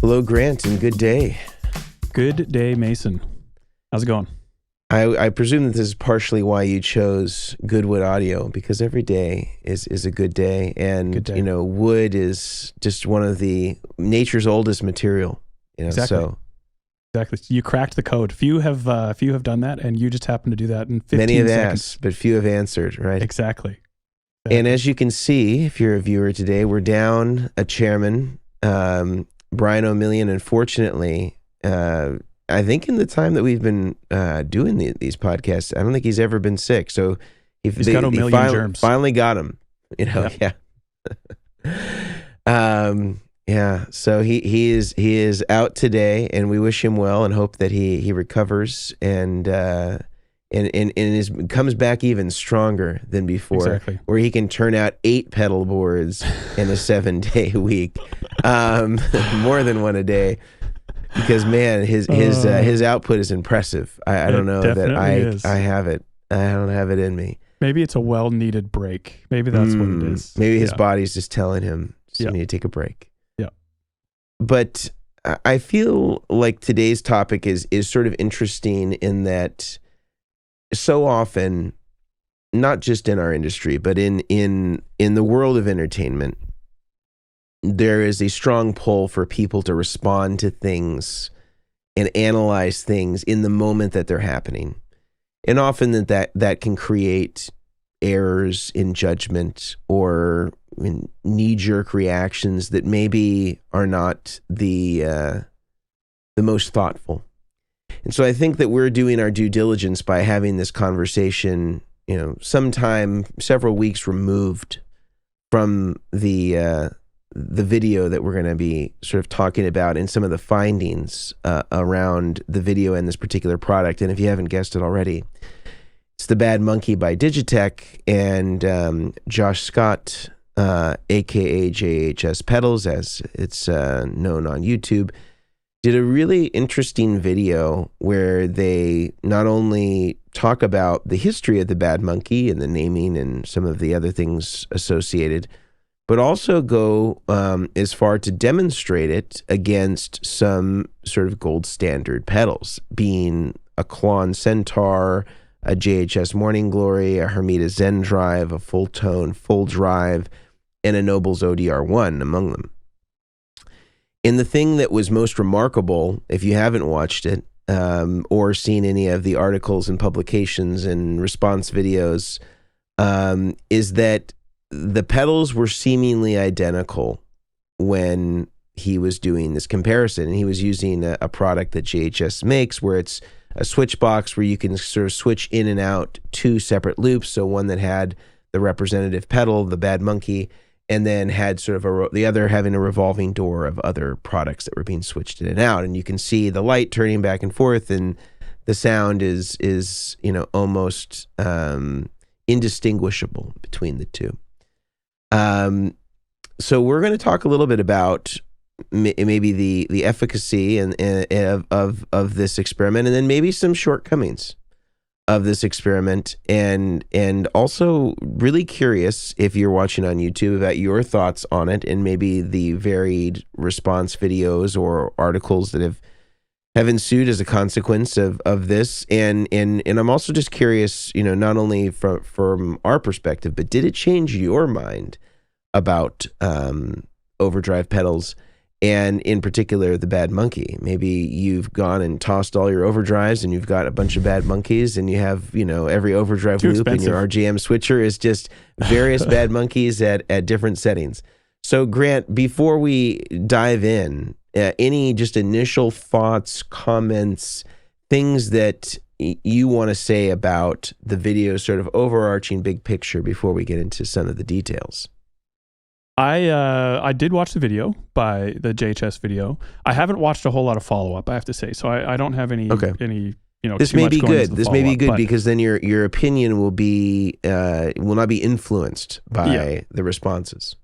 Hello, Grant, and good day. Good day, Mason. How's it going? I presume that this is partially why you chose Goodwood audio, because every day is a good day, and Good day. you know, wood is just one of the nature's oldest material. You know, Exactly. so Exactly. You cracked the code. Few have done that, and you just happened to do that in 15 many have seconds. asked, but few have answered. Right. Exactly. And as you can see, if you're a viewer today, we're down a chairman, Brian Omilion. Unfortunately, I think in the time that we've been doing these podcasts, I don't think he's ever been sick. So He's got Omilion germs. Finally got him. You know, yeah. So he is out today, and we wish him well and hope that he recovers and comes back even stronger than before. Exactly. Where he can turn out 8 pedal boards in a 7-day week, more than one a day. Because man, his output is impressive. I don't know that I have it. I don't have it in me. Maybe it's a well-needed break. Maybe that's what it is. Maybe his body's just telling him you need to take a break. Yeah. But I feel like today's topic is sort of interesting in that so often, not just in our industry, but in the world of entertainment, there is a strong pull for people to respond to things and analyze things in the moment that they're happening. And often that can create errors in judgment or in knee-jerk reactions that maybe are not the most thoughtful. And so I think that we're doing our due diligence by having this conversation, you know, sometime several weeks removed from the video that we're going to be sort of talking about and some of the findings around the video and this particular product. And if you haven't guessed it already, it's the Bad Monkey by Digitech, and Josh Scott, aka JHS Pedals, as it's known on YouTube, did a really interesting video where they not only talk about the history of the Bad Monkey and the naming and some of the other things associated, but also go as far to demonstrate it against some sort of gold standard pedals, being a Klon Centaur, a JHS Morning Glory, a Hermida Zen Drive, a Full Tone Full Drive, and a Noble's ODR1 among them. And the thing that was most remarkable, if you haven't watched it or seen any of the articles and publications and response videos, is that the pedals were seemingly identical when he was doing this comparison. And he was using a product that JHS makes where it's a switch box where you can sort of switch in and out 2 separate loops. So one that had the representative pedal, the Bad Monkey, and then had sort of the other having a revolving door of other products that were being switched in and out. And you can see the light turning back and forth, and the sound is you know, almost indistinguishable between the two. So we're going to talk a little bit about maybe the efficacy of this experiment, and then maybe some shortcomings of this experiment, and also really curious, if you're watching on YouTube, about your thoughts on it, and maybe the varied response videos or articles that have ensued as a consequence of this. And I'm also just curious, you know, not only from our perspective, but did it change your mind about overdrive pedals, and in particular the Bad Monkey? Maybe you've gone and tossed all your overdrives and you've got a bunch of Bad Monkeys, and you have, you know, every overdrive loop in your RGM switcher is just various Bad Monkeys at different settings. So Grant, before we dive in, any just initial thoughts, comments, things that you want to say about the video, sort of overarching big picture, before we get into some of the details? I did watch the video, by the JHS video. I haven't watched a whole lot of follow-up, I have to say. So I don't have any you know, this may be good. This may be good because then your opinion will not be influenced by the responses.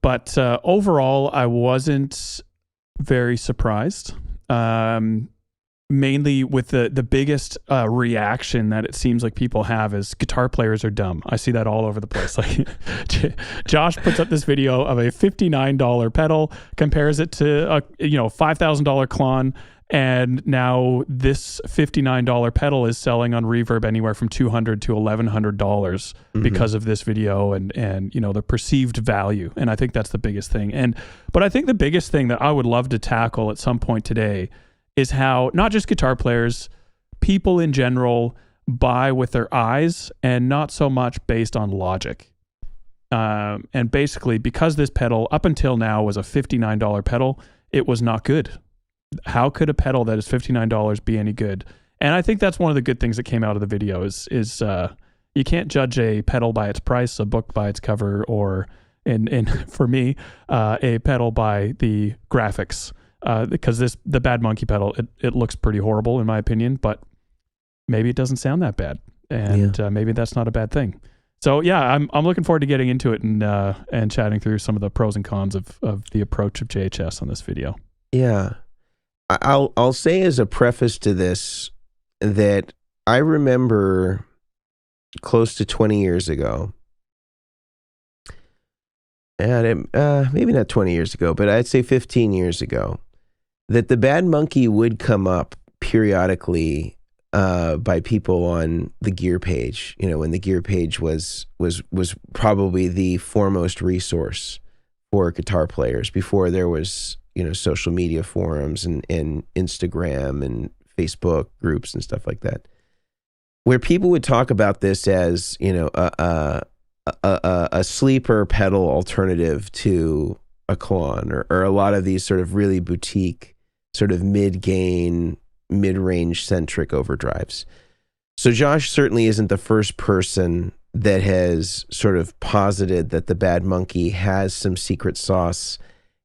But overall, I wasn't very surprised. mainly with the biggest reaction that it seems like people have is guitar players are dumb. I see that all over the place. Like Josh puts up this video of a $59 pedal, compares it to a $5,000 Klon, and now this $59 pedal is selling on Reverb anywhere from $200 to $1,100 because of this video and the perceived value. And I think that's the biggest thing. But I think the biggest thing that I would love to tackle at some point today is how not just guitar players, people in general buy with their eyes and not so much based on logic. And basically, because this pedal up until now was a $59 pedal, it was not good. How could a pedal that is $59 be any good? And I think that's one of the good things that came out of the video is you can't judge a pedal by its price, a book by its cover, or for me, a pedal by the graphics. Because the Bad Monkey pedal, it looks pretty horrible in my opinion, but maybe it doesn't sound that bad, and maybe that's not a bad thing. So yeah, I'm looking forward to getting into it and chatting through some of the pros and cons of the approach of JHS on this video. Yeah, I'll say as a preface to this that I remember close to 20 years ago. And maybe not 20 years ago, but I'd say 15 years ago, that the Bad Monkey would come up periodically by people on the gear page. When the gear page was probably the foremost resource for guitar players before there was social media forums and Instagram and Facebook groups and stuff like that, where people would talk about this as a sleeper pedal alternative to a Klon or a lot of these sort of really boutique, sort of mid-gain, mid-range centric overdrives. So Josh certainly isn't the first person that has sort of posited that the Bad Monkey has some secret sauce,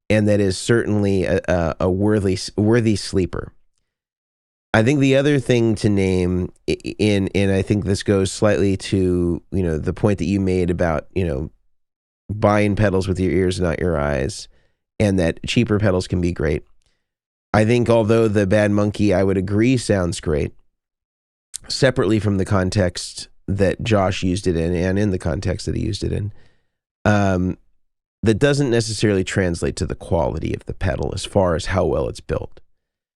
and that is certainly a worthy sleeper. I think the other thing to name, and I think this goes slightly to the point that you made about buying pedals with your ears, not your eyes, and that cheaper pedals can be great. I think although the Bad Monkey, I would agree, sounds great, separately from the context that Josh used it in and in the context that he used it in, that doesn't necessarily translate to the quality of the pedal as far as how well it's built.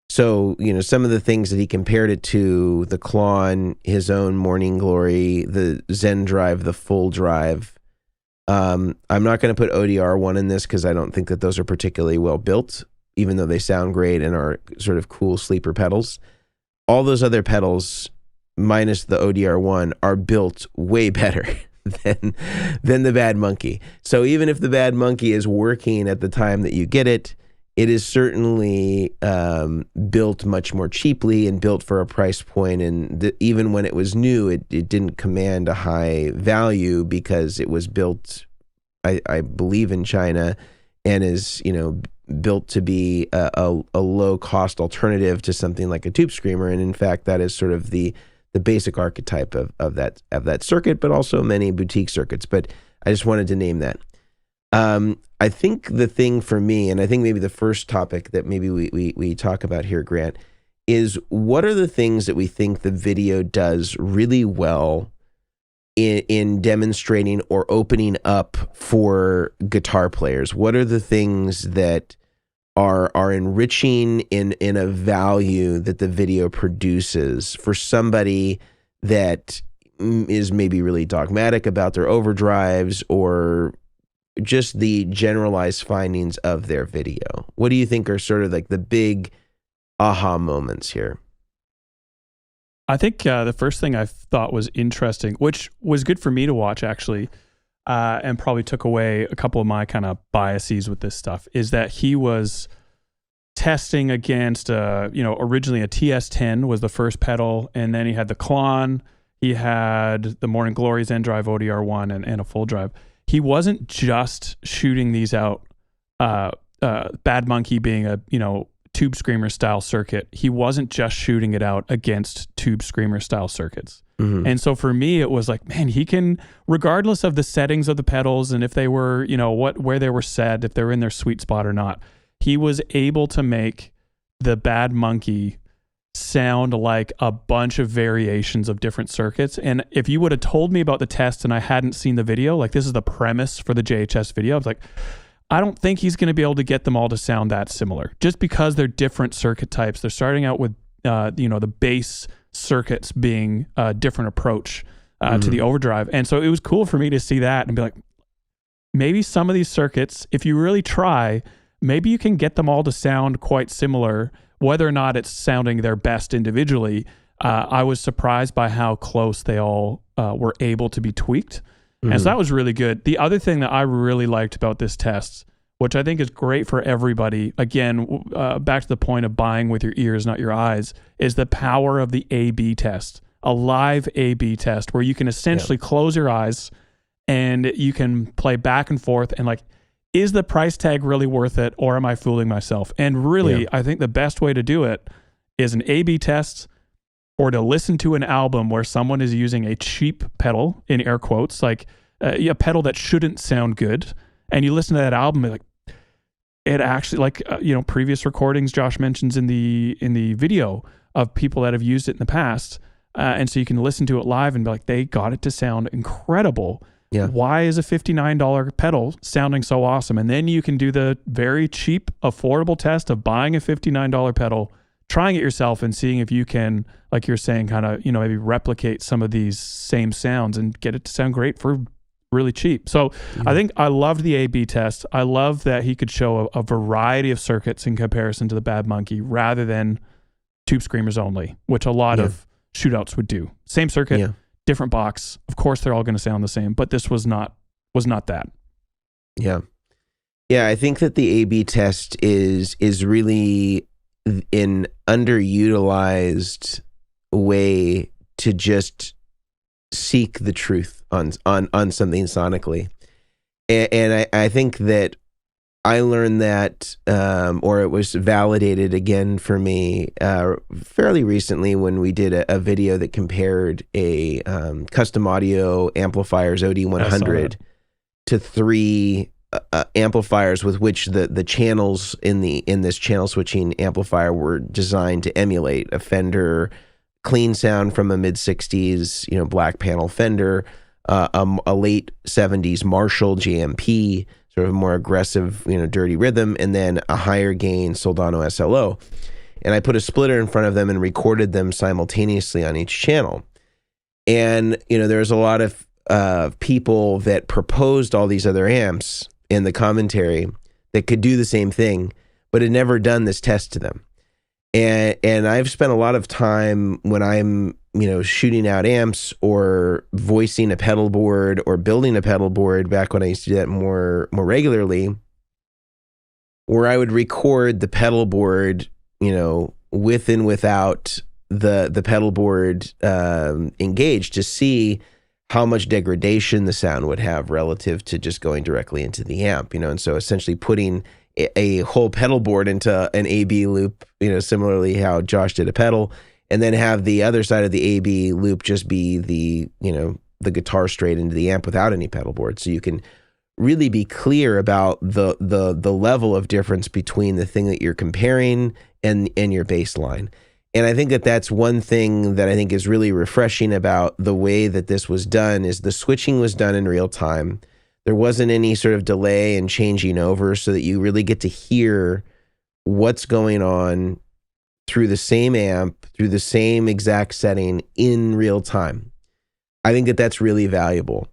So, some of the things that he compared it to, the Klon, his own Morning Glory, the Zen Drive, the Full Drive. I'm not going to put ODR1 in this because I don't think that those are particularly well built, even though they sound great and are sort of cool sleeper pedals. All those other pedals, minus the ODR1, are built way better than the Bad Monkey. So even if the Bad Monkey is working at the time that you get it, it is certainly built much more cheaply and built for a price point. And even when it was new, it didn't command a high value because it was built, I believe, in China, and is built to be a low cost alternative to something like a Tube Screamer. And in fact, that is sort of the basic archetype of that circuit, but also many boutique circuits. But I just wanted to name that. I think the thing for me, and I think maybe the first topic that maybe we talk about here, Grant, is what are the things that we think the video does really well in demonstrating or opening up for guitar players? What are the things that are enriching in a value that the video produces for somebody that is maybe really dogmatic about their overdrives or just the generalized findings of their video? What do you think are sort of like the big aha moments here? I think the first thing I thought was interesting, which was good for me to watch actually, and probably took away a couple of my kind of biases with this stuff, is that he was testing against, originally a TS10 was the first pedal, and then he had the Klon, he had the Morning Glory Zen Drive ODR1 and a Full Drive. He wasn't just shooting these out, Bad Monkey being a, Tube Screamer style circuit. He wasn't just shooting it out against Tube Screamer style circuits. Mm-hmm. And so for me, it was like, man, he can, regardless of the settings of the pedals and if they were, where they were set, if they were in their sweet spot or not, he was able to make the Bad Monkey sound like a bunch of variations of different circuits. And if you would have told me about the test and I hadn't seen the video, like this is the premise for the JHS video, I was like, I don't think he's going to be able to get them all to sound that similar just because they're different circuit types. They're starting out with, the base circuits being a different approach to the overdrive. And so it was cool for me to see that and be like, maybe some of these circuits, if you really try, maybe you can get them all to sound quite similar, whether or not it's sounding their best individually. I was surprised by how close they all were able to be tweaked. And so that was really good. The other thing that I really liked about this test, which I think is great for everybody, again, back to the point of buying with your ears, not your eyes, is the power of the A/B test, a live A/B test where you can essentially close your eyes and you can play back and forth and like, is the price tag really worth it or am I fooling myself? And really, I think the best way to do it is an A/B test or to listen to an album where someone is using a cheap pedal, in air quotes, like a pedal that shouldn't sound good. And you listen to that album, like it actually, like, previous recordings Josh mentions in the video of people that have used it in the past. And so you can listen to it live and be like, they got it to sound incredible. Yeah. Why is a $59 pedal sounding so awesome? And then you can do the very cheap, affordable test of buying a $59 pedal, trying it yourself and seeing if you can, like you're saying, kind of, maybe replicate some of these same sounds and get it to sound great for really cheap. So I think I loved the A/B test. I love that he could show a variety of circuits in comparison to the Bad Monkey rather than tube screamers only, which a lot of shootouts would do. Same circuit, different box. Of course, they're all going to sound the same, but this was not that. Yeah. Yeah, I think that the A/B test is really an underutilized way to just seek the truth on something sonically. And I think that I learned that, or it was validated again for me fairly recently when we did a video that compared a custom audio amplifiers OD100 to 3 amplifiers with which the channels in this channel switching amplifier were designed to emulate a Fender clean sound from a mid-60s black panel Fender, a late 70s Marshall JMP, sort of a more aggressive dirty rhythm, and then a higher gain Soldano SLO. And I put a splitter in front of them and recorded them simultaneously on each channel. And there's a lot of people that proposed all these other amps in the commentary that could do the same thing, but had never done this test to them. And I've spent a lot of time when I'm, shooting out amps or voicing a pedal board or building a pedal board back when I used to do that more regularly, where I would record the pedal board, with and without the pedal board engaged to see how much degradation the sound would have relative to just going directly into the amp, and so essentially putting a whole pedal board into an A/B loop, similarly how Josh did a pedal, and then have the other side of the A/B loop just be the guitar straight into the amp without any pedal board. So you can really be clear about the level of difference between the thing that you're comparing and your baseline. And I think that that's one thing that I think is really refreshing about the way that this was done is the switching was done in real time. There wasn't any sort of delay in changing over so that you really get to hear what's going on through the same amp, through the same exact setting in real time. I think that that's really valuable.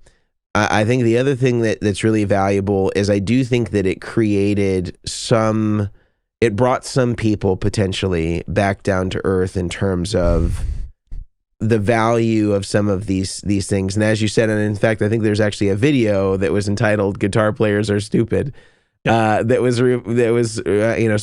I think the other thing that's really valuable is I do think that it brought some people potentially back down to earth in terms of the value of some of these things. And as you said, and in fact, I think there's actually a video that was entitled "Guitar Players Are Stupid," that was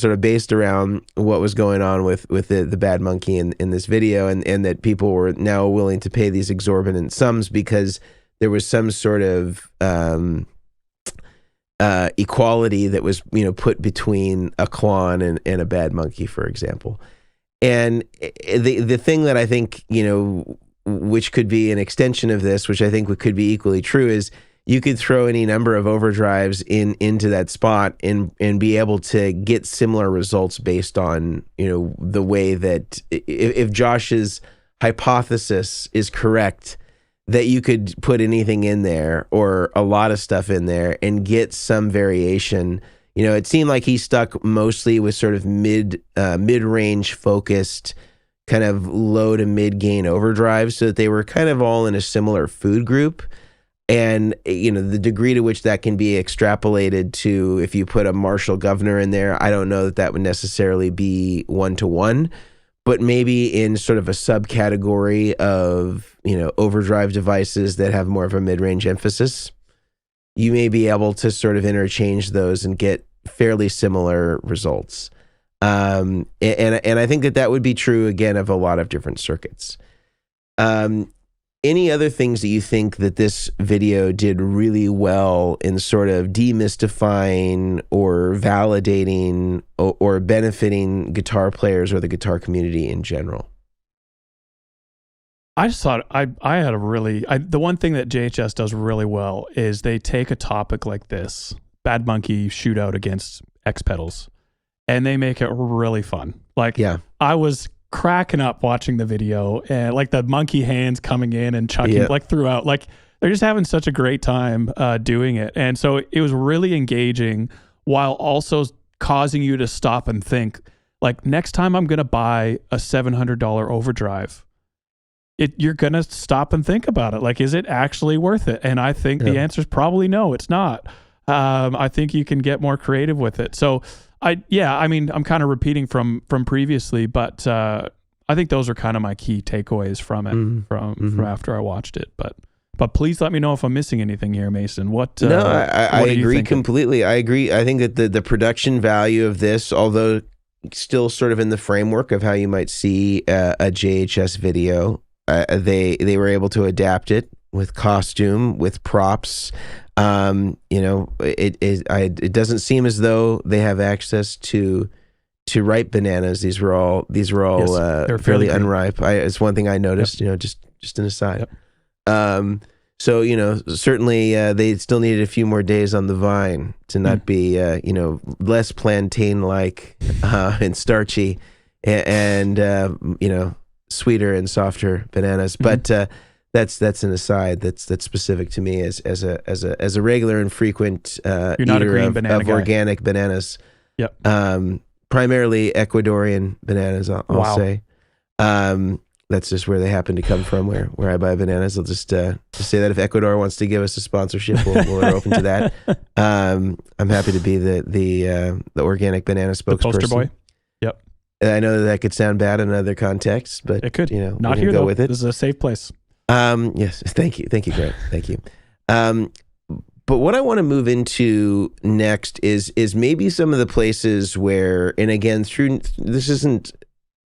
sort of based around what was going on with the Bad Monkey in this video, and that people were now willing to pay these exorbitant sums because there was some sort of equality that was put between a Klassen and a Bad Monkey, for example. And the thing that I think which could be an extension of this, which I think could be equally true, is you could throw any number of overdrives into that spot and be able to get similar results based on, the way that if Josh's hypothesis is correct, that you could put anything in there or a lot of stuff in there and get some variation. It seemed like he stuck mostly with sort of mid-range focused kind of low to mid gain overdrives, so that they were kind of all in a similar food group. And, the degree to which that can be extrapolated to if you put a Marshall governor in there, I don't know that would necessarily be one-to-one, but maybe in sort of a subcategory of, overdrive devices that have more of a mid-range emphasis, you may be able to sort of interchange those and get fairly similar results. And I think that would be true, again, of a lot of different circuits. Any other things that you think that this video did really well in sort of demystifying or validating or benefiting guitar players or the guitar community in general? I just thought I had the one thing that JHS does really well is they take a topic like this, Bad Monkey shootout against X pedals, and they make it really fun. I was cracking up watching the video, and like the monkey hands coming in and chucking throughout, they're just having such a great time doing it. And so it was really engaging while also causing you to stop and think, next time I'm going to buy a $700 overdrive, you're going to stop and think about it. Is it actually worth it? And I think the answer is probably no, it's not. I think you can get more creative with it. So I'm kind of repeating from previously, but I think those are kind of my key takeaways from it from after I watched it. But please let me know if I'm missing anything here, Mason. I agree completely. I agree. I think that the production value of this, although still sort of in the framework of how you might see a JHS video, they were able to adapt it with costume, with props. It doesn't seem as though they have access to ripe bananas. These were all fairly unripe. It's one thing I noticed. Just an aside. Yep. So certainly they still needed a few more days on the vine to not be less plantain-like and starchy, and sweeter and softer bananas. But that's an aside. That's specific to me as a regular and frequent You're not eater a green banana guy. Organic bananas. Yep. Primarily Ecuadorian bananas, I'll say. That's just where they happen to come from, where I buy bananas. I'll just say that if Ecuador wants to give us a sponsorship, we're open to that. I'm happy to be the organic banana spokesperson. The poster boy. Yep. I know that could sound bad in other contexts, but it could. Not here, though. With it. This is a safe place. Yes. Thank you, Grant. Thank you. But what I want to move into next is maybe some of the places where, and again, this isn't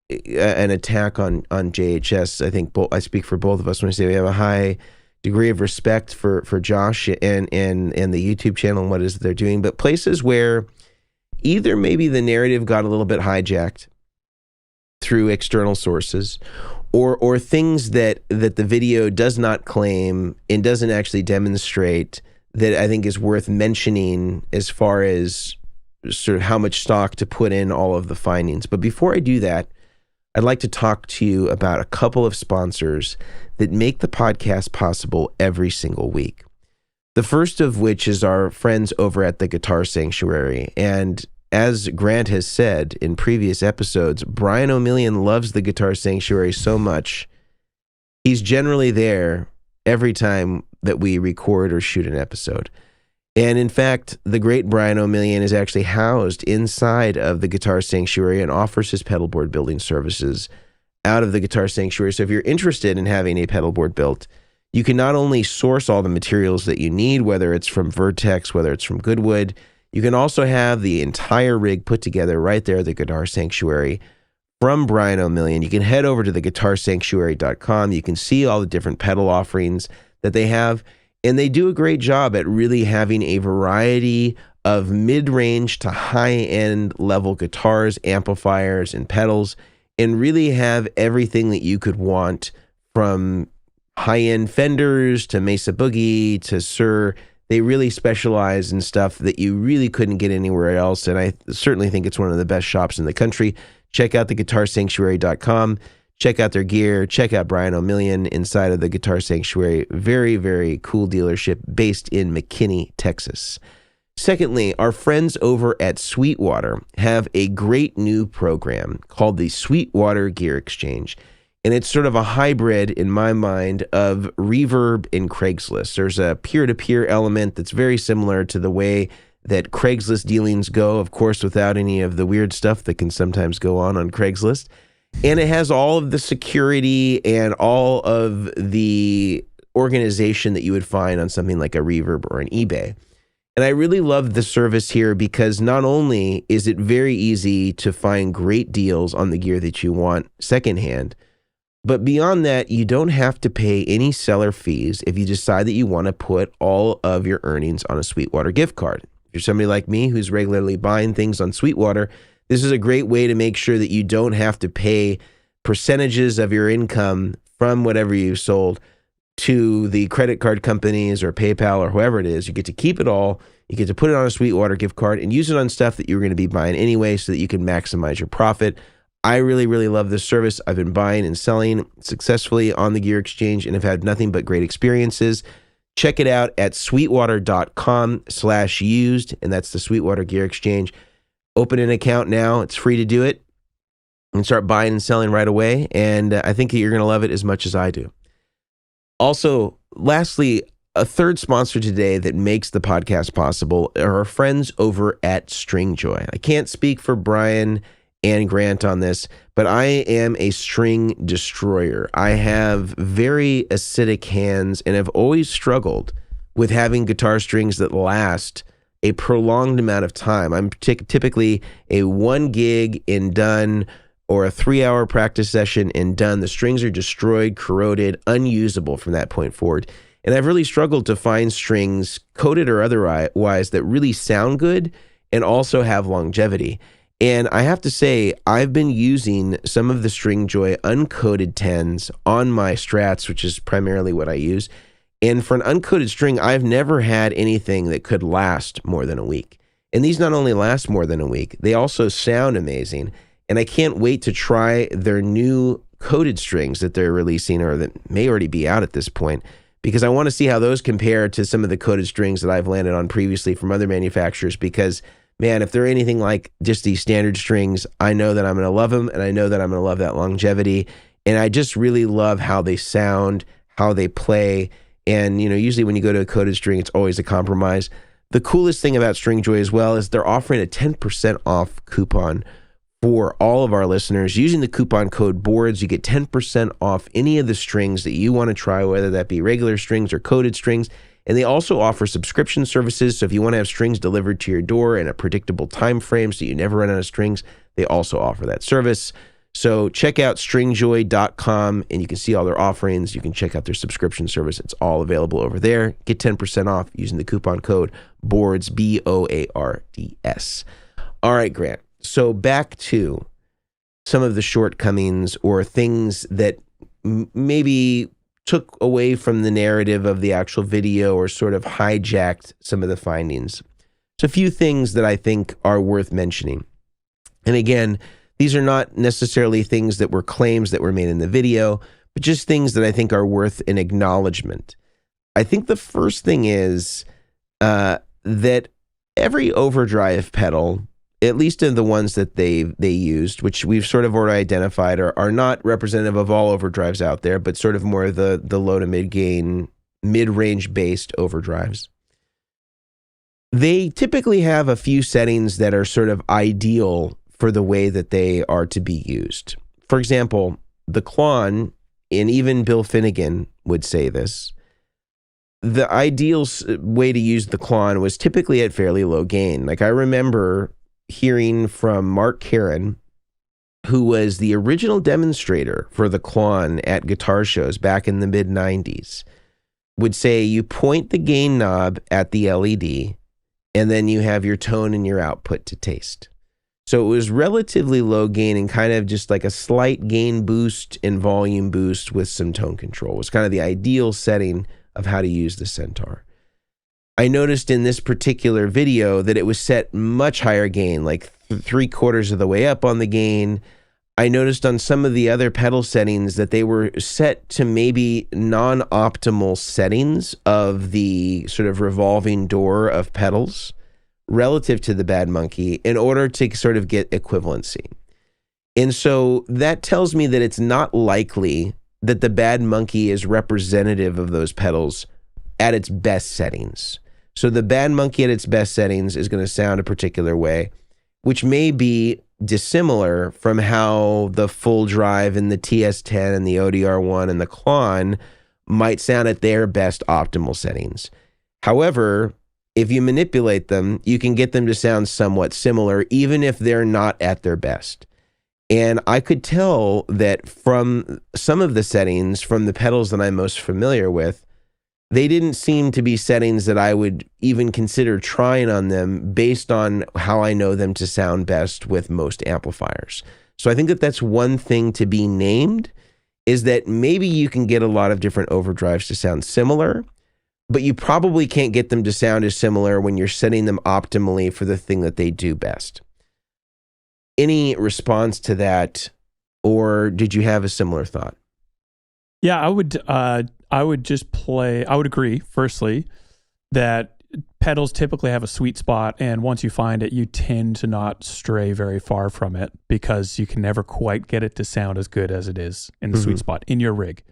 an attack on JHS. I think I speak for both of us when I say we have a high degree of respect for Josh and the YouTube channel and what it is that they're doing, but places where either maybe the narrative got a little bit hijacked through external sources, or things that the video does not claim and doesn't actually demonstrate, that I think is worth mentioning as far as sort of how much stock to put in all of the findings. But before I do that, I'd like to talk to you about a couple of sponsors that make the podcast possible every single week. The first of which is our friends over at the Guitar Sanctuary. And as Grant has said in previous episodes, Brian Omilion loves the Guitar Sanctuary so much, he's generally there every time that we record or shoot an episode. And in fact, the great Brian Omilion is actually housed inside of the Guitar Sanctuary and offers his pedalboard building services out of the Guitar Sanctuary. So if you're interested in having a pedalboard built, you can not only source all the materials that you need, whether it's from Vertex, whether it's from Goodwood, you can also have the entire rig put together right there at the Guitar Sanctuary from Brian Omilion. You can head over to theguitarsanctuary.com. You can see all the different pedal offerings that they have, and they do a great job at really having a variety of mid-range to high-end level guitars, amplifiers, and pedals, and really have everything that you could want, from high-end Fenders to Mesa Boogie to Sir They really specialize in stuff that you really couldn't get anywhere else, and I certainly think it's one of the best shops in the country. Check out the guitarsanctuary.com. Check out their gear. Check out Brian Omilion inside of the Guitar Sanctuary. Very, very cool dealership based in McKinney, Texas. Secondly, our friends over at Sweetwater have a great new program called the Sweetwater Gear Exchange. And it's sort of a hybrid, in my mind, of Reverb and Craigslist. There's a peer-to-peer element that's very similar to the way that Craigslist dealings go, of course, without any of the weird stuff that can sometimes go on Craigslist. And it has all of the security and all of the organization that you would find on something like a Reverb or an eBay. And I really love the service here because not only is it very easy to find great deals on the gear that you want secondhand, but beyond that, you don't have to pay any seller fees if you decide that you want to put all of your earnings on a Sweetwater gift card. If you're somebody like me who's regularly buying things on Sweetwater, this is a great way to make sure that you don't have to pay percentages of your income from whatever you've sold to the credit card companies or PayPal or whoever it is. You get to keep it all. You get to put it on a Sweetwater gift card and use it on stuff that you're going to be buying anyway so that you can maximize your profit. I really, really love this service. I've been buying and selling successfully on the Gear Exchange and have had nothing but great experiences. Check it out at sweetwater.com/used, and that's the Sweetwater Gear Exchange. Open an account now. It's free to do it and start buying and selling right away. And I think that you're going to love it as much as I do. Also, lastly, a third sponsor today that makes the podcast possible are our friends over at Stringjoy. I can't speak for Brian and Grant on this, but I am a string destroyer. I have very acidic hands and have always struggled with having guitar strings that last a prolonged amount of time. I'm typically a 1 gig and done or a 3-hour practice session and done. The strings are destroyed, corroded, unusable from that point forward. And I've really struggled to find strings, coated or otherwise, that really sound good and also have longevity. And I have to say, I've been using some of the Stringjoy uncoated 10s on my Strats, which is primarily what I use. And for an uncoated string, I've never had anything that could last more than a week. And these not only last more than a week, they also sound amazing. And I can't wait to try their new coated strings that they're releasing or that may already be out at this point, because I want to see how those compare to some of the coated strings that I've landed on previously from other manufacturers, because man, if they're anything like just these standard strings, I know that I'm going to love them, and I know that I'm going to love that longevity. And I just really love how they sound, how they play. And, usually when you go to a coated string, it's always a compromise. The coolest thing about Stringjoy as well is they're offering a 10% off coupon for all of our listeners. Using the coupon code BOARDS, you get 10% off any of the strings that you want to try, whether that be regular strings or coated strings. And they also offer subscription services. So if you want to have strings delivered to your door in a predictable time frame so you never run out of strings, they also offer that service. So check out stringjoy.com and you can see all their offerings. You can check out their subscription service. It's all available over there. Get 10% off using the coupon code BOARDS, BOARDS. All right, Grant. So back to some of the shortcomings or things that maybe took away from the narrative of the actual video or sort of hijacked some of the findings. So a few things that I think are worth mentioning. And again, these are not necessarily things that were claims that were made in the video, but just things that I think are worth an acknowledgement. I think the first thing is that every overdrive pedal, at least in the ones that they used, which we've sort of already identified are not representative of all overdrives out there, but sort of more the low to mid-gain, mid-range based overdrives. They typically have a few settings that are sort of ideal for the way that they are to be used. For example, the Klon, and even Bill Finnegan would say this, the ideal way to use the Klon was typically at fairly low gain. Like I remember hearing from Mark Karen, who was the original demonstrator for the Klon at guitar shows back in the mid-90s, would say you point the gain knob at the LED and then you have your tone and your output to taste. So it was relatively low gain and kind of just like a slight gain boost and volume boost with some tone control. It was kind of the ideal setting of how to use the Centaur. I noticed in this particular video that it was set much higher gain, like 3/4 of the way up on the gain. I noticed on some of the other pedal settings that they were set to maybe non-optimal settings of the sort of revolving door of pedals relative to the Bad Monkey in order to sort of get equivalency. And so that tells me that it's not likely that the Bad Monkey is representative of those pedals at its best settings. So the Bad Monkey at its best settings is going to sound a particular way, which may be dissimilar from how the full drive and the TS10 and the ODR1 and the Klon might sound at their best optimal settings. However, if you manipulate them, you can get them to sound somewhat similar, even if they're not at their best. And I could tell that from some of the settings, from the pedals that I'm most familiar with, they didn't seem to be settings that I would even consider trying on them based on how I know them to sound best with most amplifiers. So I think that that's one thing to be named, is that maybe you can get a lot of different overdrives to sound similar, but you probably can't get them to sound as similar when you're setting them optimally for the thing that they do best. Any response to that, or did you have a similar thought? Yeah, I would agree, firstly, that pedals typically have a sweet spot, and once you find it, you tend to not stray very far from it because you can never quite get it to sound as good as it is in the sweet spot in your rig.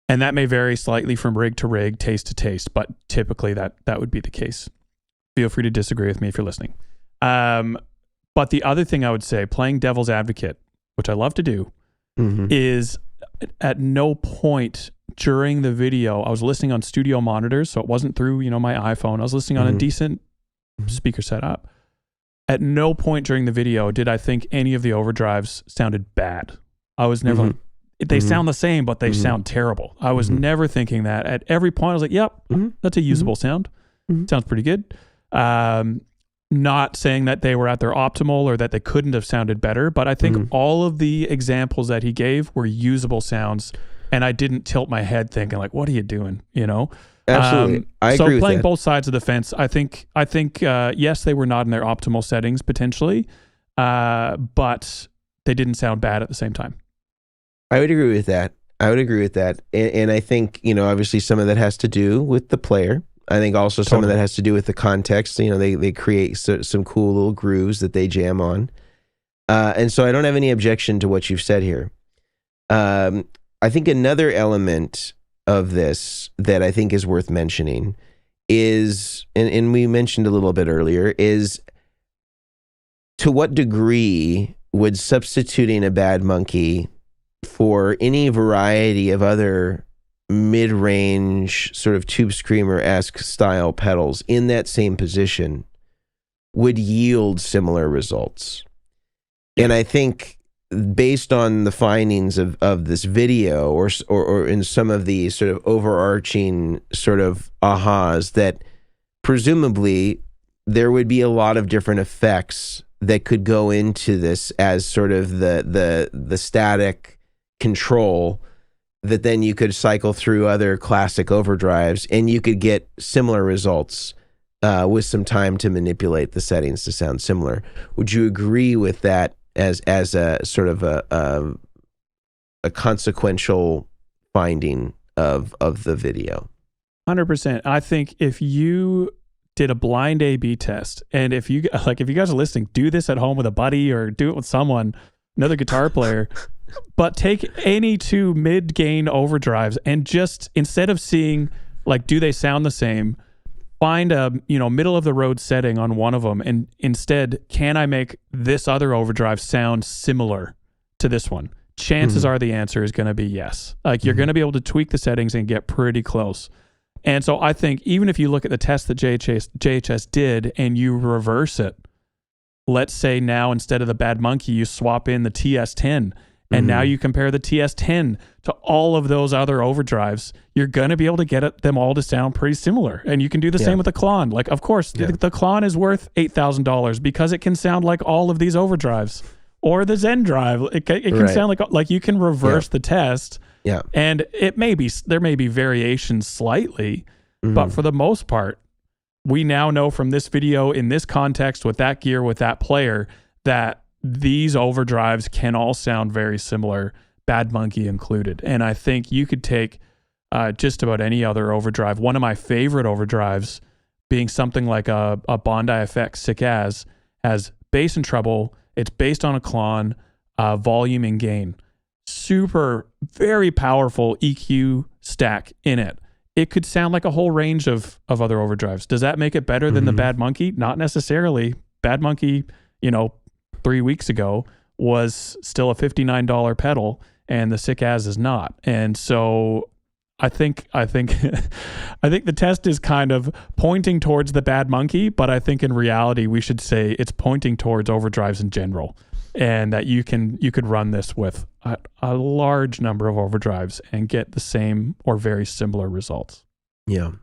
And that may vary slightly from rig to rig, taste to taste, but typically that would be the case. Feel free to disagree with me if you're listening. But the other thing I would say, playing devil's advocate, which I love to do, is at no point during the video, I was listening on studio monitors, so it wasn't through, my iPhone. I was listening on a decent speaker setup. At no point during the video did I think any of the overdrives sounded bad. I was never like, they sound the same, but they sound terrible. I was never thinking that. At every point, I was like, yep, that's a usable sound. Sounds pretty good. Not saying that they were at their optimal or that they couldn't have sounded better, but I think all of the examples that he gave were usable sounds, and I didn't tilt my head thinking like, what are you doing? Absolutely. I agree with that. So playing both sides of the fence, I think yes, they were not in their optimal settings potentially, but they didn't sound bad at the same time. I would agree with that. And I think, obviously some of that has to do with the player. I think also some of that has to do with the context. They create some cool little grooves that they jam on. And so I don't have any objection to what you've said here. I think another element of this that I think is worth mentioning is, and we mentioned a little bit earlier, is to what degree would substituting a Bad Monkey for any variety of other mid-range sort of Tube Screamer-esque style pedals in that same position would yield similar results. And I think based on the findings of this video or in some of the sort of overarching sort of ahas, that presumably there would be a lot of different effects that could go into this as sort of the static control that then you could cycle through other classic overdrives and you could get similar results with some time to manipulate the settings to sound similar. Would you agree with that as a sort of a consequential finding of the video? 100%. I think if you did a blind A/B test, and if you guys are listening, do this at home with a buddy or do it with someone, another guitar player. But take any two mid-gain overdrives and just, instead of seeing like, do they sound the same, find a middle of the road setting on one of them, and instead, can I make this other overdrive sound similar to this one? Chances are the answer is going to be yes. Like, you're going to be able to tweak the settings and get pretty close. And so I think even if you look at the test that JHS did and you reverse it, let's say now instead of the Bad Monkey, you swap in the TS10. And now you compare the TS10 to all of those other overdrives, you're going to be able to get them all to sound pretty similar. And you can do the same with the Klon. Like, of course, the Klon is worth $8,000 because it can sound like all of these overdrives. Or the Zen Drive. It can sound like you can reverse the test. Yeah. And there may be variations slightly, but for the most part, we now know from this video in this context with that gear, with that player, that these overdrives can all sound very similar, Bad Monkey included. And I think you could take just about any other overdrive. One of my favorite overdrives being something like a Bondi Effects Sick As has bass and treble. It's based on a clon, volume and gain. Super, very powerful EQ stack in it. It could sound like a whole range of other overdrives. Does that make it better than the Bad Monkey? Not necessarily. Bad Monkey, 3 weeks ago was still a $59 pedal, and the Sick As is not. And so I think the test is kind of pointing towards the Bad Monkey, but I think in reality we should say it's pointing towards overdrives in general, and that you could run this with a large number of overdrives and get the same or very similar results. I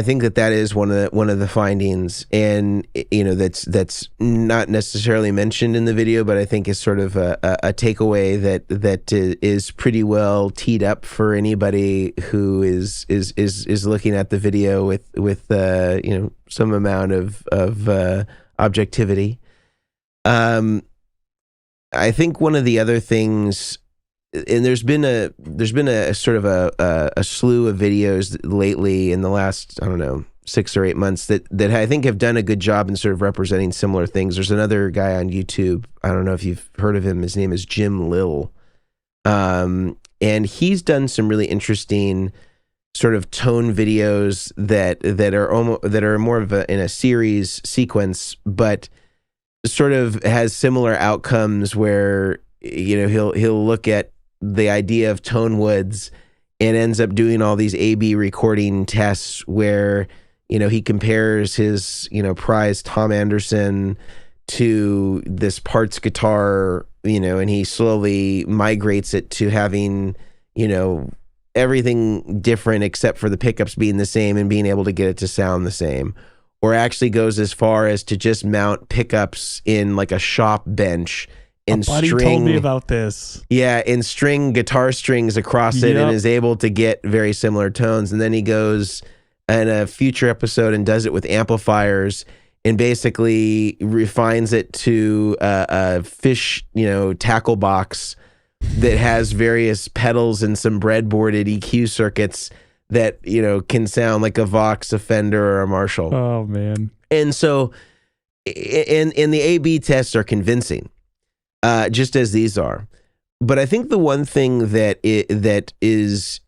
think that is one of the findings, and that's not necessarily mentioned in the video, but I think is sort of a takeaway that is pretty well teed up for anybody who is looking at the video with some amount of objectivity. I think one of the other things, and there's been a sort of a slew of videos lately in the last, 6 or 8 months that I think have done a good job in sort of representing similar things. There's another guy on YouTube, I don't know if you've heard of him, his name is Jim Lill, and he's done some really interesting sort of tone videos that are more of in a series sequence, but sort of has similar outcomes where he'll look at the idea of tone woods and ends up doing all these A/B recording tests where he compares his prized Tom Anderson to this parts guitar, and he slowly migrates it to having everything different except for the pickups being the same and being able to get it to sound the same. Or actually goes as far as to just mount pickups in like a shop bench and buddy told me about this. Yeah, and string guitar strings across it, and is able to get very similar tones. And then he goes in a future episode and does it with amplifiers and basically refines it to a fish, tackle box that has various pedals and some breadboarded EQ circuits that can sound like a Vox, a Fender, or a Marshall. Oh man! And so, and the A/B tests are convincing, just as these are. But I think the one thing that is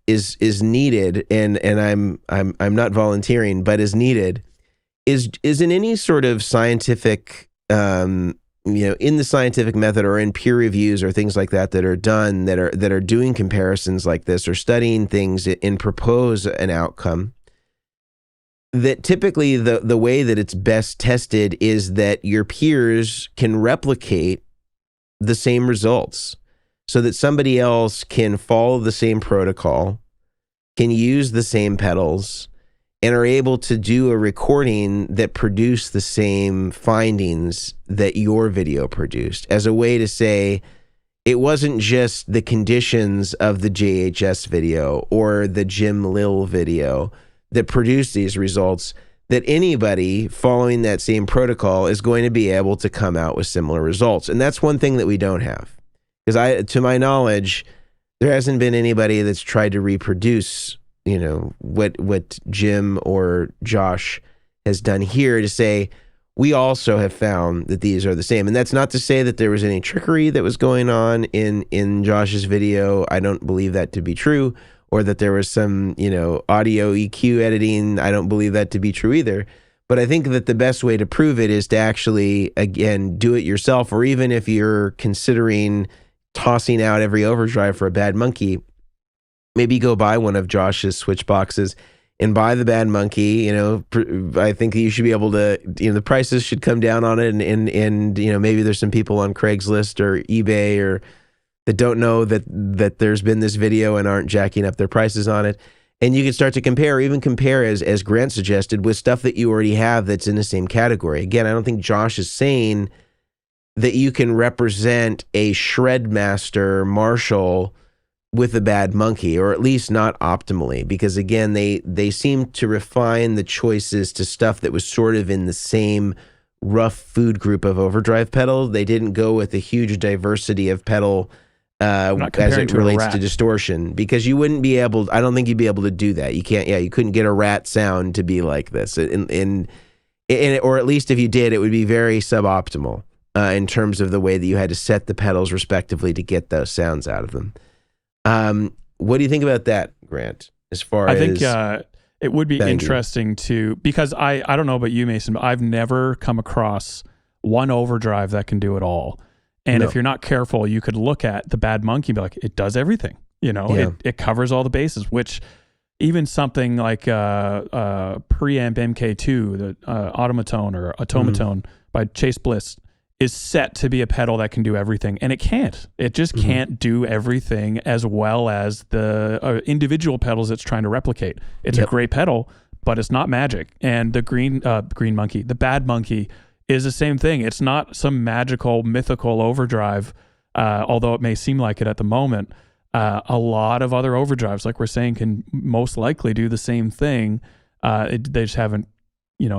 needed, and I'm not volunteering, but is needed, is in any sort of scientific, in the scientific method or in peer reviews or things like that are done that are doing comparisons like this or studying things and propose an outcome, that typically the way that it's best tested is that your peers can replicate the same results so that somebody else can follow the same protocol, can use the same pedals, and are able to do a recording that produced the same findings that your video produced, as a way to say it wasn't just the conditions of the JHS video or the Jim Lill video that produced these results, that anybody following that same protocol is going to be able to come out with similar results. And that's one thing that we don't have. Because to my knowledge, there hasn't been anybody that's tried to reproduce what Jim or Josh has done here to say, we also have found that these are the same. And that's not to say that there was any trickery that was going on in Josh's video. I don't believe that to be true. Or that there was some, audio EQ editing. I don't believe that to be true either. But I think that the best way to prove it is to actually, again, do it yourself. Or even if you're considering tossing out every overdrive for a Bad Monkey, maybe go buy one of Josh's switch boxes and buy the Bad Monkey. I think you should be able to, the prices should come down on it. And maybe there's some people on Craigslist or eBay or that don't know that there's been this video and aren't jacking up their prices on it. And you can start to compare, or even compare, as Grant suggested, with stuff that you already have that's in the same category. Again, I don't think Josh is saying that you can represent a Shredmaster Marshall with a bad monkey, or at least not optimally, because again, they seem to refine the choices to stuff that was sort of in the same rough food group of overdrive pedal. They didn't go with a huge diversity of pedal as it relates to distortion, because you wouldn't be able, I don't think you'd be able to do that. You can't, you couldn't get a rat sound to be like this. Or at least if you did, it would be very suboptimal in terms of the way that you had to set the pedals respectively to get those sounds out of them. What do you think about that, Grant? As far as I think it would be interesting to, because I don't know about you, Mason, but I've never come across one overdrive that can do it all. And if you're not careful, you could look at the Bad Monkey and be like, it does everything. You know, it covers all the bases, which even something like preamp MK2, the automaton or automaton by Chase Bliss, is set to be a pedal that can do everything, and it can't. It just can't do everything as well as the individual pedals it's trying to replicate. It's a great pedal, but it's not magic. And the green monkey, the Bad Monkey, is the same thing. It's not some magical, mythical overdrive, although it may seem like it at the moment. A lot of other overdrives, like we're saying, can most likely do the same thing. They just haven't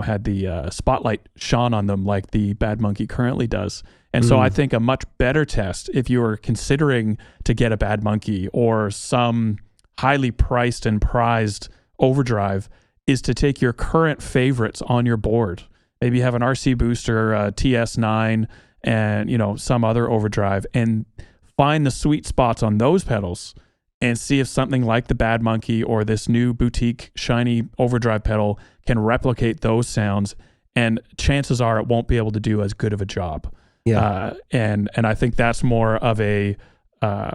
had the spotlight shone on them like the Bad Monkey currently does. And so I think a much better test, if you are considering to get a Bad Monkey or some highly priced and prized overdrive, is to take your current favorites on your board. Maybe you have an RC Booster, TS9, and some other overdrive, and find the sweet spots on those pedals and see if something like the Bad Monkey or this new boutique shiny overdrive pedal can replicate those sounds. And chances are it won't be able to do as good of a job. Yeah. And I think that's more of a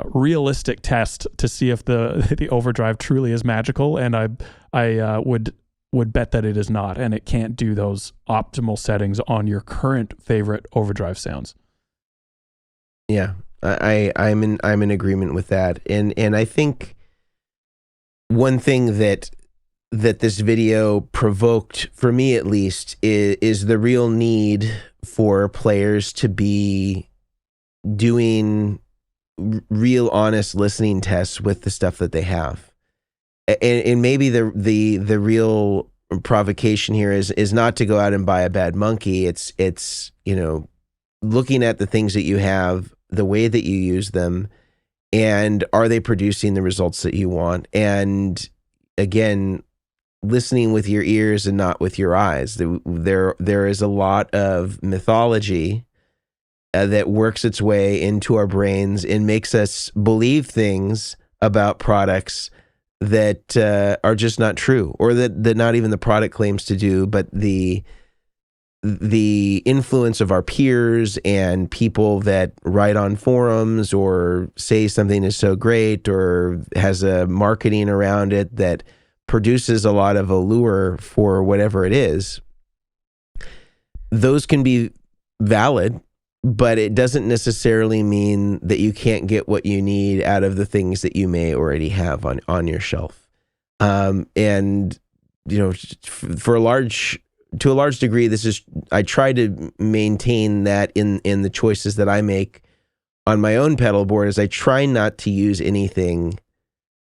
realistic test to see if the overdrive truly is magical. And I would bet that it is not, and it can't do those optimal settings on your current favorite overdrive sounds. Yeah. I'm in agreement with that, and I think one thing that this video provoked, for me at least, is the real need for players to be doing real, honest listening tests with the stuff that they have, and maybe the real provocation here is not to go out and buy a Bad Monkey. It's looking at the things that you have, the way that you use them, and are they producing the results that you want? And again, listening with your ears and not with your eyes. There is a lot of mythology that works its way into our brains and makes us believe things about products that are just not true, or that not even the product claims to do, but the influence of our peers and people that write on forums or say something is so great or has a marketing around it that produces a lot of allure for whatever it is. Those can be valid, but it doesn't necessarily mean that you can't get what you need out of the things that you may already have on your shelf. And to a large degree, I try to maintain that in the choices that I make on my own pedal board, is I try not to use anything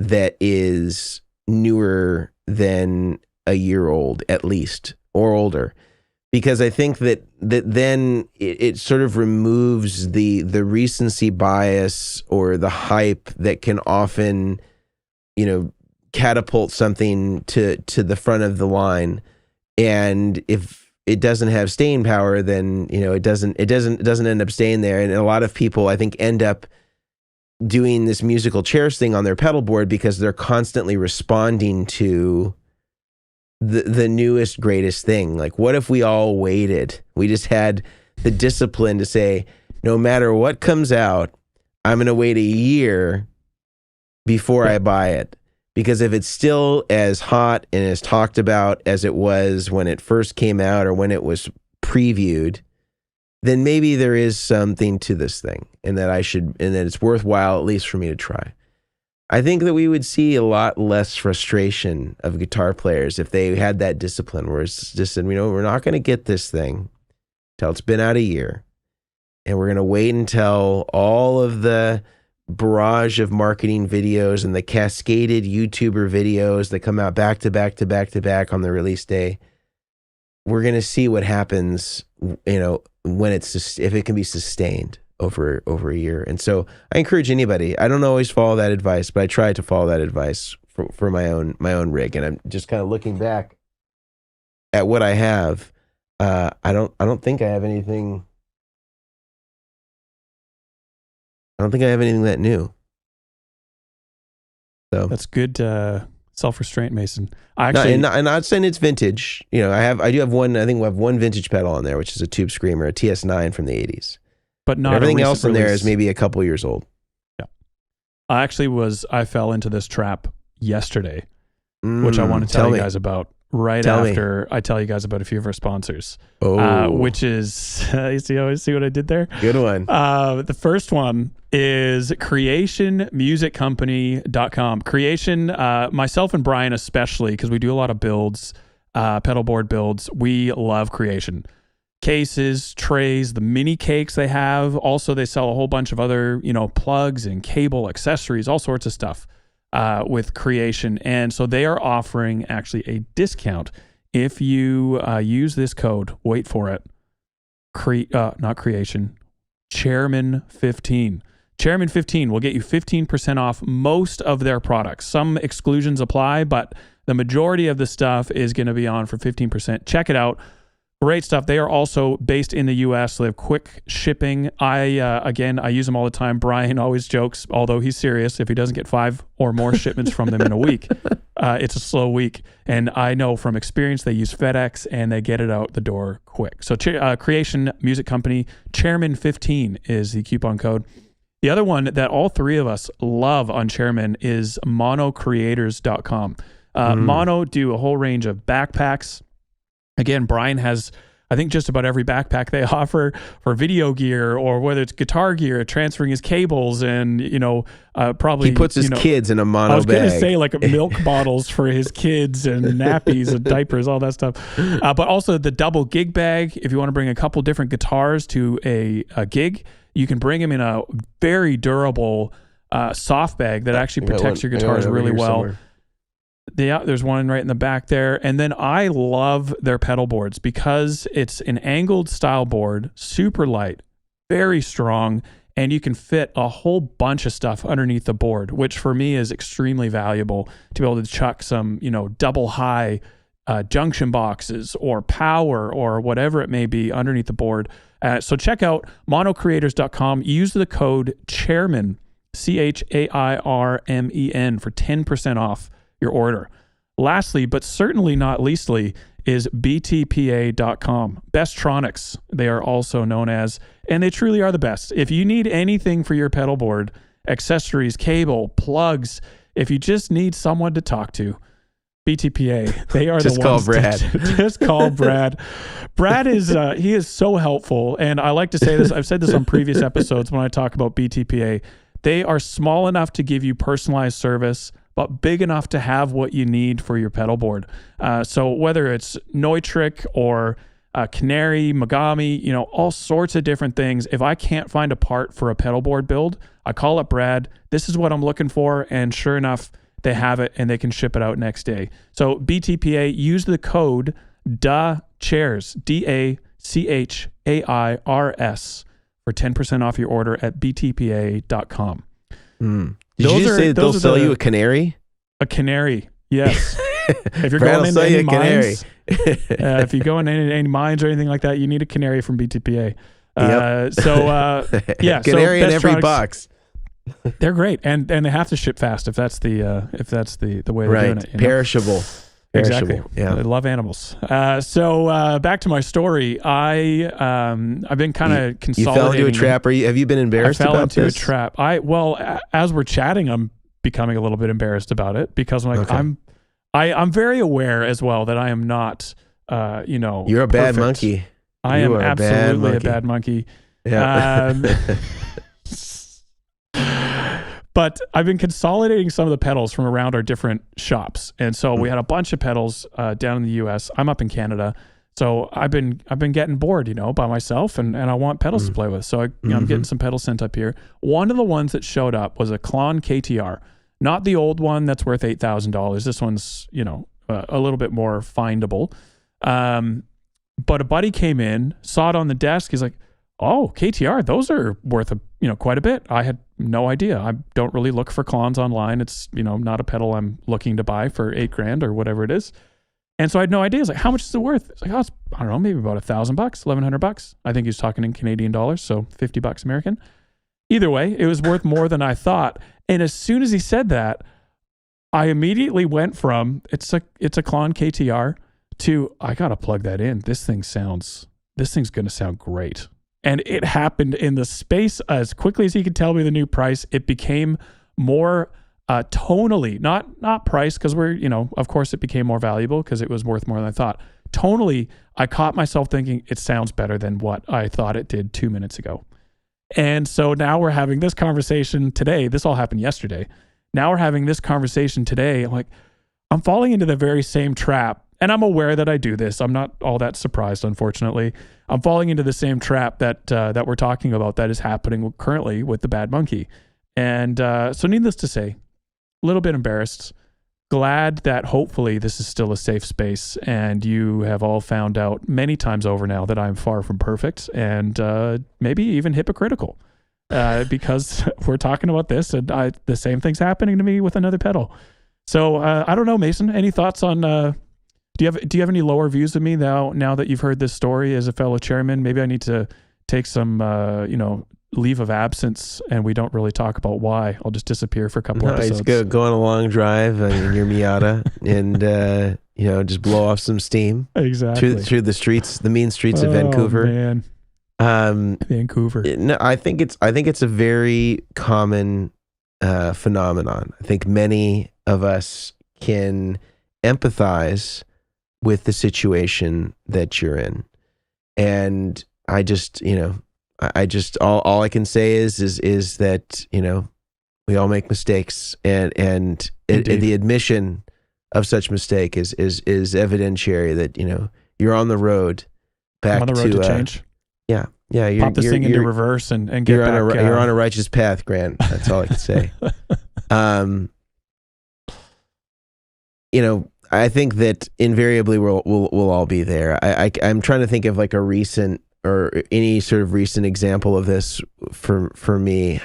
that is newer than a year old, at least, or older, because I think that then it sort of removes the recency bias or the hype that can often, catapult something to the front of the line. And if it doesn't have staying power, then it doesn't end up staying there. And a lot of people, I think, end up doing this musical chairs thing on their pedal board because they're constantly responding to the newest, greatest thing. Like, what if we all waited? We just had the discipline to say, no matter what comes out, I'm going to wait a year before I buy it. Because if it's still as hot and as talked about as it was when it first came out or when it was previewed, then maybe there is something to this thing, and that it's worthwhile, at least for me to try. I think that we would see a lot less frustration of guitar players if they had that discipline where it's just said, we're not going to get this thing till it's been out a year, and we're going to wait until all of the barrage of marketing videos and the cascaded YouTuber videos that come out back to back to back to back on the release day, we're going to see what happens, when if it can be sustained over a year. And so I encourage anybody, I don't always follow that advice, but I try to follow that advice for my own rig. And I'm just kind of looking back at what I have. I don't think I have anything. I don't think I have anything that new. So that's good self-restraint, Mason. And not saying it's vintage. I do have one. I think we have one vintage pedal on there, which is a Tube Screamer, a TS9 from the 80s. But not everything else in there release. is maybe a couple years old. Yeah, I fell into this trap yesterday, which I want to tell you guys about after I tell you guys about a few of our sponsors. Which is you see what I did there? Good one. The first one is creationmusiccompany.com. Creation, myself and Brian especially, because we do a lot of builds, pedal board builds. We love Creation. Cases, trays, the mini cakes they have. Also, they sell a whole bunch of other, plugs and cable accessories, all sorts of stuff with Creation. And so they are offering actually a discount if you use this code. Wait for it. Not Creation. Chairmen 15. Chairmen 15 will get you 15% off most of their products. Some exclusions apply, but the majority of the stuff is going to be on for 15%. Check it out. Great stuff. They are also based in the U.S., so they have quick shipping. I use them all the time. Brian always jokes, although he's serious, if he doesn't get 5 or more shipments from them in a week, it's a slow week. And I know from experience they use FedEx, and they get it out the door quick. So Creation Music Company, Chairman 15 is the coupon code. The other one that all three of us love on Chairman is monocreators.com. Mono do a whole range of backpacks. Again, Brian has, I think, just about every backpack they offer for video gear, or whether it's guitar gear, transferring his cables, and probably he puts his kids in a mono bag. I was going to say like milk bottles for his kids and nappies and diapers, all that stuff. But also the double gig bag. If you want to bring a couple different guitars to a gig, you can bring them in a very durable soft bag that actually protects your guitars really well. Somewhere. Yeah, there's one right in the back there. And then I love their pedal boards because it's an angled style board, super light, very strong, and you can fit a whole bunch of stuff underneath the board, which for me is extremely valuable to be able to chuck some, double high junction boxes or power or whatever it may be underneath the board. So check out monocreators.com. Use the code Chairmen, CHAIRMEN, for 10% off your order. Lastly, but certainly not leastly, is btpa.com. Besttronics, they are also known as, and they truly are the best. If you need anything for your pedal board, accessories, cable, plugs, if you just need someone to talk to, BTPA, they are just the call ones. Brad. Just call Brad. Brad is he is so helpful, and I like to say this. I've said this on previous episodes when I talk about BTPA. They are small enough to give you personalized service, but big enough to have what you need for your pedal board. So whether it's Neutrik or Canary, Megami, all sorts of different things. If I can't find a part for a pedal board build, I call up Brad. This is what I'm looking for, and sure enough, they have it and they can ship it out next day. So BTPA, use the code DACHAIRS, DACHAIRS, for 10% off your order at btpa.com. Did you just say that they'll sell you a canary? A canary, yes. If you're Brad going into any mines, if you go into any mines or anything like that, you need a canary from BTPA. Yeah, canary in every box. They're great, and they have to ship fast if that's the way they're doing it. Perishable. Exactly. Yeah. I love animals. So back to my story. I've been kind of consolidating. You fell into a trap. Have you been embarrassed about this? I fell into a trap. As we're chatting, I'm becoming a little bit embarrassed about it because I'm very aware as well that I am not. You're a bad monkey. I am absolutely a bad monkey. Yeah. But I've been consolidating some of the pedals from around our different shops. And so we had a bunch of pedals down in the US. I'm up in Canada. So I've been getting bored, by myself, and I want pedals to play with. So I'm getting some pedals sent up here. One of the ones that showed up was a Klassen KTR, not the old one that's worth $8,000. This one's a little bit more findable. But a buddy came in, saw it on the desk. He's like, "Oh, KTR, those are worth quite a bit." I had no idea. I don't really look for Klans online. It's not a pedal I'm looking to buy for $8,000 or whatever it is. And so I had no idea. I was like, "How much is it worth?" It's like, "Oh, it's, I don't know, maybe about $1,000, $1,100." I think he was talking in Canadian dollars, so $50 American. Either way, it was worth more than I thought. And as soon as he said that, I immediately went from it's a Klassen KTR to I gotta plug that in. This thing's gonna sound great. And it happened in the space as quickly as he could tell me the new price. It became more tonally, not price, because we're, of course it became more valuable because it was worth more than I thought. Tonally, I caught myself thinking it sounds better than what I thought it did 2 minutes ago. And so now we're having this conversation today. This all happened yesterday. Now we're having this conversation today. I'm like, I'm falling into the very same trap. And I'm aware that I do this. I'm not all that surprised, unfortunately. I'm falling into the same trap that we're talking about that is happening currently with the Bad Monkey. And so needless to say, a little bit embarrassed. Glad that hopefully this is still a safe space and you have all found out many times over now that I'm far from perfect and maybe even hypocritical because we're talking about this and the same thing's happening to me with another pedal. So I don't know, Mason, any thoughts on... Do you have any lower views of me now that you've heard this story as a fellow chairman? Maybe I need to take some leave of absence and we don't really talk about why. I'll just disappear for a couple episodes. Go on a long drive in your Miata and just blow off some steam. Exactly. Through the streets, the mean streets of Vancouver. Man. Vancouver. No, I think it's a very common phenomenon. I think many of us can empathize with the situation that you're in. And I just, all I can say is that, we all make mistakes and the admission of such mistake is evidentiary that, you're on the road back to change. Yeah. Pop this thing into reverse and get you're back. You're on a righteous path, Grant. That's all I can say. I think that invariably we'll all be there. I'm trying to think of like a recent or any sort of recent example of this for me.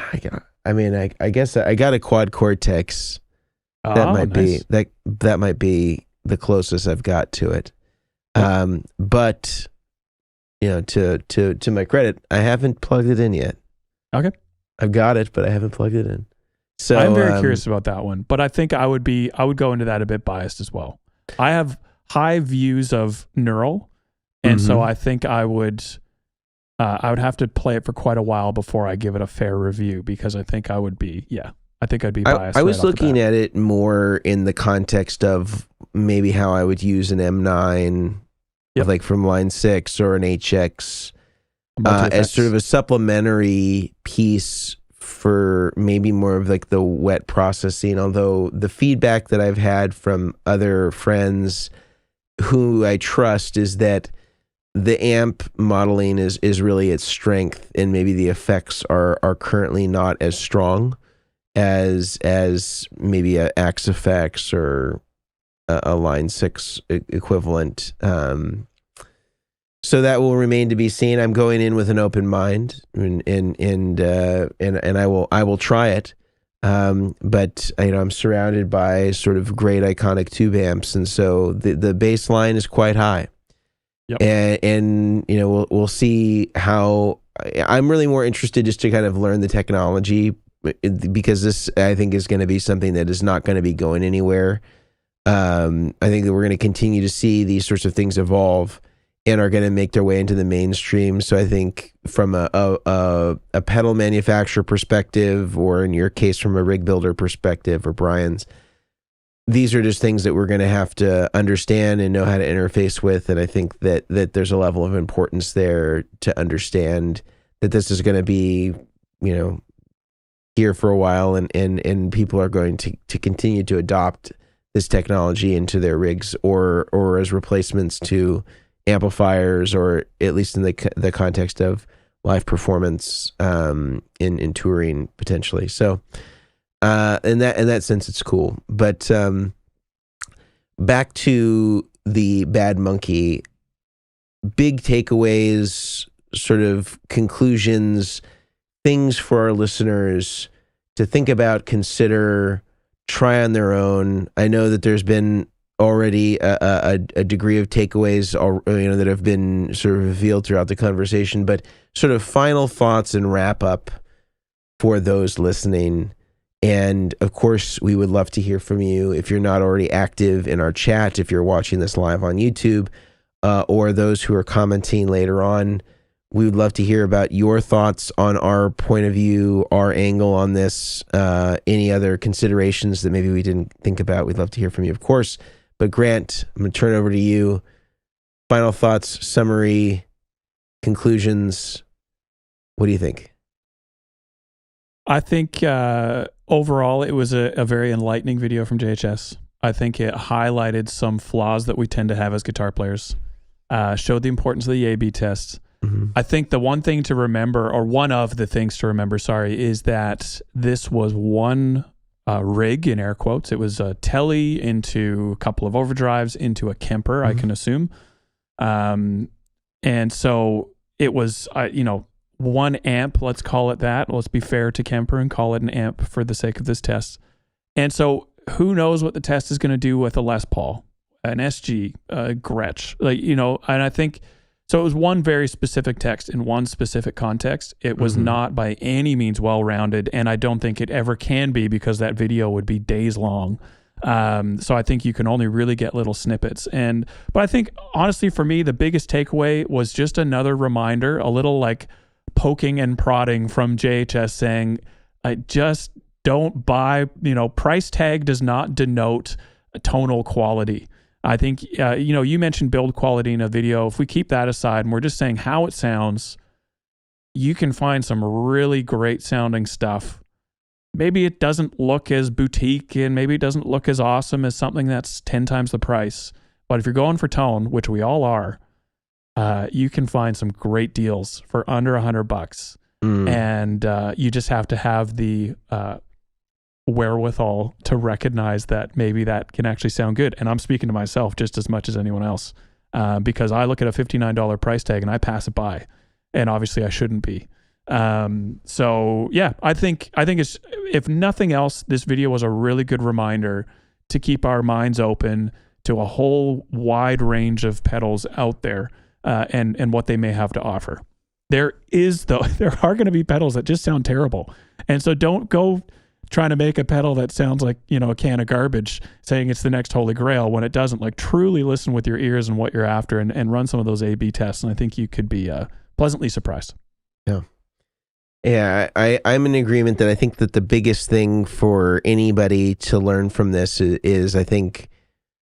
I guess I got a quad Cortex. That might be the closest I've got to it. But to my credit, I haven't plugged it in yet. Okay. I've got it, but I haven't plugged it in. So I'm very curious about that one, but I think I would go into that a bit biased as well. I have high views of Neural, and so I think I would have to play it for quite a while before I give it a fair review because I think I'd be biased. I was looking at it more in the context of maybe how I would use an M9, like from line 6 or an HX, as sort of a supplementary piece for maybe more of like the wet processing, although the feedback that I've had from other friends who I trust is that the amp modeling is really its strength and maybe the effects are currently not as strong as maybe a Axe Effects or a line 6 equivalent. So that will remain to be seen. I'm going in with an open mind, and I will try it. But I'm surrounded by sort of great iconic tube amps, and so the bass line is quite high. Yep. And we'll see how. I'm really more interested just to kind of learn the technology because this I think is going to be something that is not going to be going anywhere. I think that we're going to continue to see these sorts of things evolve and are going to make their way into the mainstream. So I think from a pedal manufacturer perspective, or in your case, from a rig builder perspective, or Brian's, these are just things that we're going to have to understand and know how to interface with. And I think that there's a level of importance there to understand that this is going to be, here for a while, and people are going to continue to adopt this technology into their rigs or as replacements to amplifiers, or at least in the context of live performance in touring potentially. So in that sense, it's cool. But back to the Bad Monkey, big takeaways, sort of conclusions, things for our listeners to think about, consider, try on their own. I know that there's been already a degree of takeaways, that have been sort of revealed throughout the conversation, but sort of final thoughts and wrap up for those listening. And of course, we would love to hear from you. If you're not already active in our chat, if you're watching this live on YouTube, or those who are commenting later on, we would love to hear about your thoughts on our point of view, our angle on this, any other considerations that maybe we didn't think about. We'd love to hear from you, of course. But Grant, I'm going to turn it over to you. Final thoughts, summary, conclusions. What do you think? I think overall it was a very enlightening video from JHS. I think it highlighted some flaws that we tend to have as guitar players, showed the importance of the A/B test. Mm-hmm. I think the one thing to remember, or one of the things to remember, is that this was one rig, in air quotes. It was a telly into a couple of overdrives into a Kemper, mm-hmm. I can assume. And so it was, one amp, let's call it that. Let's be fair to Kemper and call it an amp for the sake of this test. And so who knows what the test is going to do with a Les Paul, an SG, a Gretsch, and I think, so it was one very specific text in one specific context. It was mm-hmm. not by any means well-rounded, and I don't think it ever can be, because that video would be days long. So I think you can only really get little snippets. But I think, honestly, for me, the biggest takeaway was just another reminder, a little like poking and prodding from JHS saying, I just don't buy, price tag does not denote tonal quality. I think, you mentioned build quality in a video. If we keep that aside and we're just saying how it sounds, you can find some really great sounding stuff. Maybe it doesn't look as boutique, and maybe it doesn't look as awesome as something that's 10 times the price. But if you're going for tone, which we all are, you can find some great deals for under $100. And you just have to have the wherewithal to recognize that maybe that can actually sound good. And I'm speaking to myself just as much as anyone else, because I look at a $59 price tag and I pass it by, and obviously I shouldn't be. So yeah, I think it's, if nothing else, this video was a really good reminder to keep our minds open to a whole wide range of pedals out there, and what they may have to offer. There are going to be pedals that just sound terrible. And so don't go trying to make a pedal that sounds like, a can of garbage, saying it's the next holy grail when it doesn't. Like, truly listen with your ears and what you're after, and run some of those A/B tests. And I think you could be pleasantly surprised. Yeah. Yeah, I'm in agreement that I think that the biggest thing for anybody to learn from this is I think,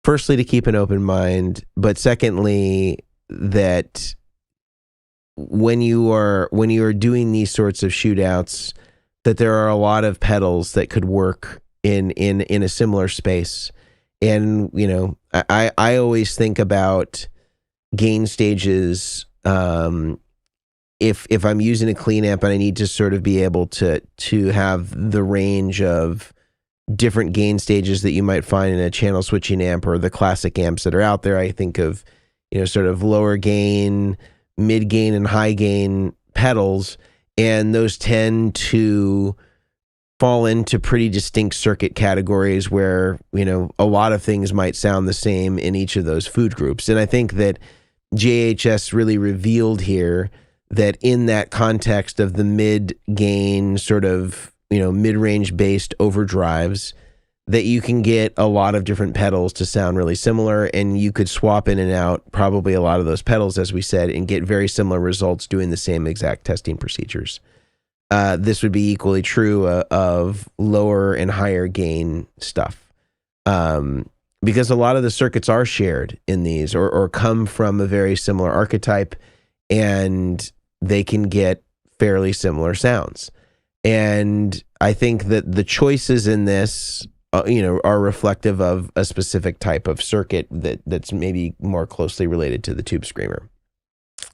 firstly, to keep an open mind, but secondly, that when you are doing these sorts of shootouts, that there are a lot of pedals that could work in a similar space. And, I always think about gain stages. If I'm using a clean amp and I need to sort of be able to have the range of different gain stages that you might find in a channel switching amp or the classic amps that are out there, I think of, sort of lower gain, mid gain, and high gain pedals. And those tend to fall into pretty distinct circuit categories where, a lot of things might sound the same in each of those food groups. And I think that JHS really revealed here that in that context of the mid-gain sort of, mid-range based overdrives, that you can get a lot of different pedals to sound really similar, and you could swap in and out probably a lot of those pedals, as we said, and get very similar results doing the same exact testing procedures. This would be equally true of lower and higher gain stuff, because a lot of the circuits are shared in these or come from a very similar archetype, and they can get fairly similar sounds. And I think that the choices in this are reflective of a specific type of circuit that's maybe more closely related to the Tube Screamer.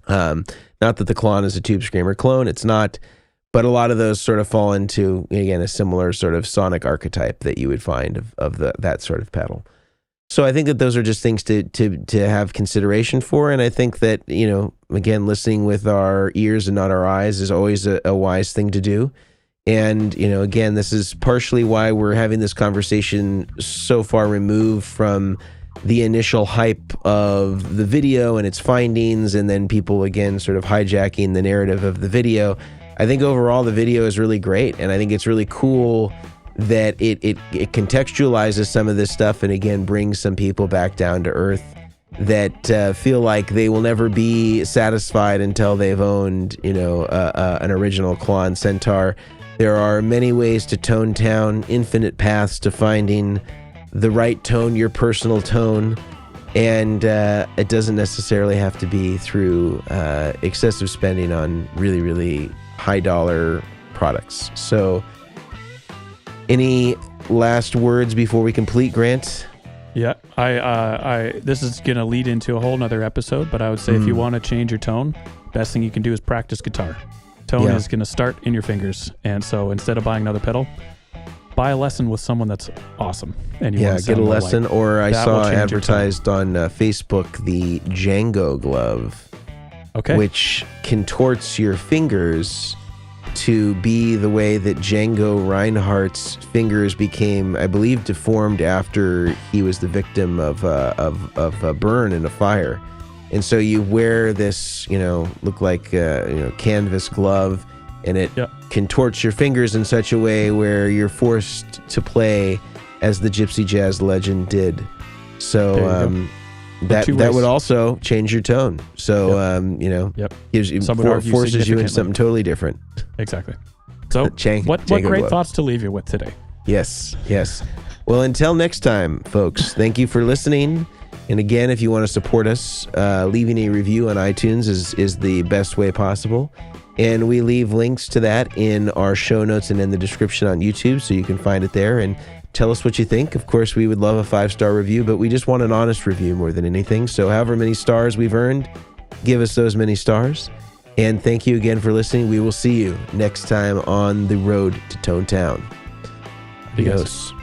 Not that the Klon is a Tube Screamer clone, it's not, but a lot of those sort of fall into, again, a similar sort of sonic archetype that you would find of that sort of pedal. So I think that those are just things to have consideration for, and I think that, again, listening with our ears and not our eyes is always a wise thing to do. And, again, this is partially why we're having this conversation so far removed from the initial hype of the video and its findings, and then people, again, sort of hijacking the narrative of the video. I think overall the video is really great, and I think it's really cool that it contextualizes some of this stuff and, again, brings some people back down to earth that feel like they will never be satisfied until they've owned, an original Klon Centaur. There are many ways to tone down, infinite paths to finding the right tone, your personal tone, and it doesn't necessarily have to be through excessive spending on really, really high-dollar products. So, any last words before we complete, Grant? Yeah, I this is going to lead into a whole nother episode, but I would say if you want to change your tone, best thing you can do is practice guitar. Tone is going to start in your fingers, and so instead of buying another pedal, buy a lesson with someone that's awesome. And get a lesson. Or I saw advertised on Facebook the Django glove, which contorts your fingers to be the way that Django Reinhardt's fingers became, I believe, deformed after he was the victim of a burn in a fire. And so you wear this, look like canvas glove, and it contorts your fingers in such a way where you're forced to play as the gypsy jazz legend did. So that would also change your tone. So gives you forces you into something totally different. Exactly. So what great thoughts to leave you with today. Yes. Well, until next time, folks, thank you for listening. And again, if you want to support us, leaving a review on iTunes is the best way possible. And we leave links to that in our show notes and in the description on YouTube, so you can find it there. And tell us what you think. Of course, we would love a 5-star review, but we just want an honest review more than anything. So however many stars we've earned, give us those many stars. And thank you again for listening. We will see you next time on the road to Tone Town. Adios.